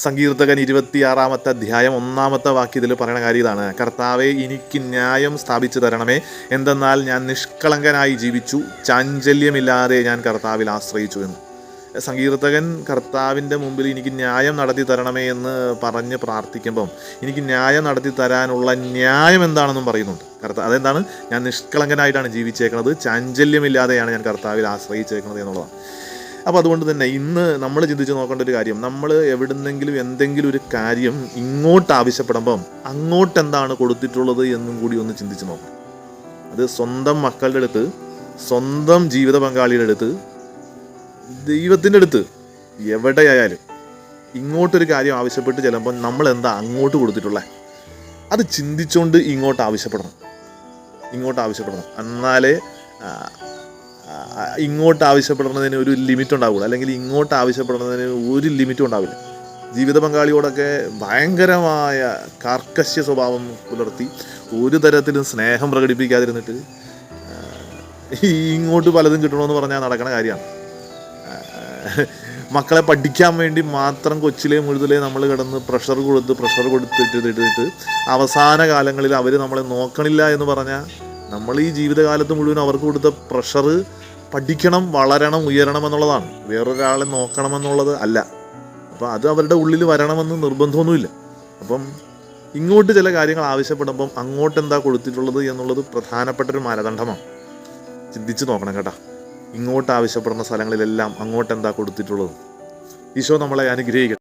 സങ്കീർത്തകൻ 26-ാമത്തെ അധ്യായം 1-ാമത്തെ വാക്യത്തിൽ പറയുന്ന കാര്യം ഇതാണ്: കർത്താവെ, എനിക്ക് ന്യായം സ്ഥാപിച്ചു തരണമേ, എന്തെന്നാൽ ഞാൻ നിഷ്കളങ്കനായി ജീവിച്ചു, ചാഞ്ചല്യമില്ലാതെ ഞാൻ കർത്താവിൽ ആശ്രയിച്ചു എന്ന്. സങ്കീർത്തകൻ കർത്താവിൻ്റെ മുമ്പിൽ എനിക്ക് ന്യായം നടത്തി തരണമേ എന്ന് പറഞ്ഞ് പ്രാർത്ഥിക്കുമ്പം എനിക്ക് ന്യായം നടത്തി തരാനുള്ള ന്യായം എന്താണെന്നും പറയുന്നുണ്ട്. അതെന്താണ്? ഞാൻ നിഷ്കളങ്കനായിട്ടാണ് ജീവിച്ചേക്കുന്നത്, ചാഞ്ചല്യമില്ലാതെയാണ് ഞാൻ കർത്താവിൽ ആശ്രയിച്ചേക്കുന്നത് എന്നുള്ളതാണ്. അപ്പോൾ അതുകൊണ്ട് തന്നെ ഇന്ന് നമ്മൾ ചിന്തിച്ച് നോക്കേണ്ട ഒരു കാര്യം, നമ്മൾ എവിടുന്നെങ്കിലും എന്തെങ്കിലും ഒരു കാര്യം ഇങ്ങോട്ട് ആവശ്യപ്പെടുമ്പം അങ്ങോട്ട് എന്താണ് കൊടുത്തിട്ടുള്ളത് എന്നും കൂടി ഒന്ന് ചിന്തിച്ച് നോക്കണം. അത് സ്വന്തം മക്കളുടെ അടുത്ത്, സ്വന്തം ജീവിത പങ്കാളിയുടെ അടുത്ത്, ദൈവത്തിൻ്റെ അടുത്ത്, എവിടെയായാലും ഇങ്ങോട്ടൊരു കാര്യം ആവശ്യപ്പെട്ട് ചെല്ലുമ്പോൾ നമ്മൾ എന്താ അങ്ങോട്ട് കൊടുത്തിട്ടുള്ളത്, അത് ചിന്തിച്ചുകൊണ്ട് ഇങ്ങോട്ട് ആവശ്യപ്പെടണം. എന്നാലേ ഇങ്ങോട്ട് ആവശ്യപ്പെടുന്നതിന് ഒരു ലിമിറ്റ് ഉണ്ടാവുള്ളൂ, അല്ലെങ്കിൽ ഇങ്ങോട്ട് ആവശ്യപ്പെടുന്നതിന് ഒരു ലിമിറ്റും ഉണ്ടാവില്ല. ജീവിത പങ്കാളിയോടൊക്കെ ഭയങ്കരമായ കാർക്കശ്യ സ്വഭാവം പുലർത്തി ഒരു തരത്തിലും സ്നേഹം പ്രകടിപ്പിക്കാതിരുന്നിട്ട് ഇങ്ങോട്ട് പലതും കിട്ടണമെന്ന് പറഞ്ഞാൽ നടക്കണ കാര്യമാണ്. മക്കളെ പഠിക്കാൻ വേണ്ടി മാത്രം കൊച്ചിലെ മുഴുതിലേ നമ്മൾ കിടന്ന് പ്രഷർ കൊടുത്തിട്ട് അവസാന കാലങ്ങളിൽ അവർ നമ്മളെ നോക്കണില്ല എന്ന് പറഞ്ഞാൽ നമ്മൾ ഈ ജീവിതകാലത്ത് മുഴുവൻ അവർക്ക് കൊടുത്ത പ്രഷർ പഠിക്കണം, വളരണം, ഉയരണം എന്നുള്ളതാണ്, വേറൊരാളെ നോക്കണമെന്നുള്ളത് അല്ല. അപ്പോൾ അത് അവരുടെ ഉള്ളിൽ വരണമെന്ന് നിർബന്ധമൊന്നുമില്ല. അപ്പം ഇങ്ങോട്ട് ചില കാര്യങ്ങൾ ആവശ്യപ്പെടുമ്പം അങ്ങോട്ട് എന്താ കൊടുത്തിട്ടുള്ളത് എന്നുള്ളത് പ്രധാനപ്പെട്ടൊരു മാനദണ്ഡമാണ്. ചിന്തിച്ച് നോക്കണം കേട്ടോ. ഇങ്ങോട്ട് ആവശ്യപ്പെടുന്ന സ്ഥലങ്ങളിലെല്ലാം അങ്ങോട്ട് എന്താ കൊടുത്തിട്ടുള്ളത്. ഈശോ നമ്മളെ അനുഗ്രഹിക്കട്ടെ.